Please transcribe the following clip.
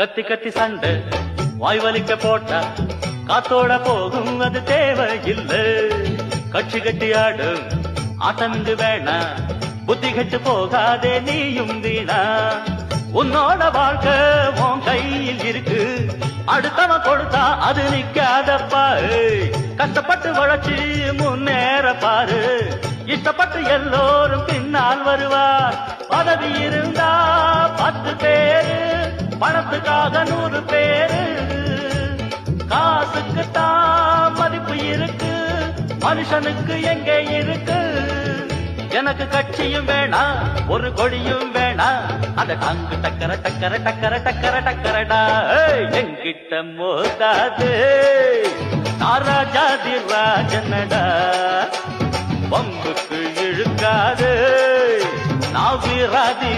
கத்தி கத்தி சண்டை வாய் வலிக்க போட்டா காத்தோட போகும் அது தேவையில்லை. கட்சி கட்டி ஆடும் ஆட்டம் இங்கு வேணா, புத்தி கட்டு போகாதே நீயும் வீணா. உன்னோட வாழ்க்கை உன் கையில் இருக்கு, அடுத்தவன் கொடுத்தா அது நிக்காதப்பா. கஷ்டப்பட்டு உழைச்சி முன்னேற பாரு, இஷ்டப்பட்டு எல்லோரும் பின்னால் வருவார். பதவி இருந்தா 10 பேரு, பணத்துக்காக 100 பேரு. காசுக்கு தான் மதிப்பு இருக்கு, மனுஷனுக்கு எங்கே இருக்கு. எனக்கு கட்சியும் வேணா, ஒரு கொடியும் வேணா, அந்த டாங்கு டக்கர டக்கர டக்கர டக்கர டக்கரடா. என்கிட்ட மோதாது ராஜாதி ராஜனடா, வம்புக்கு இழுக்காது நான் வீராதி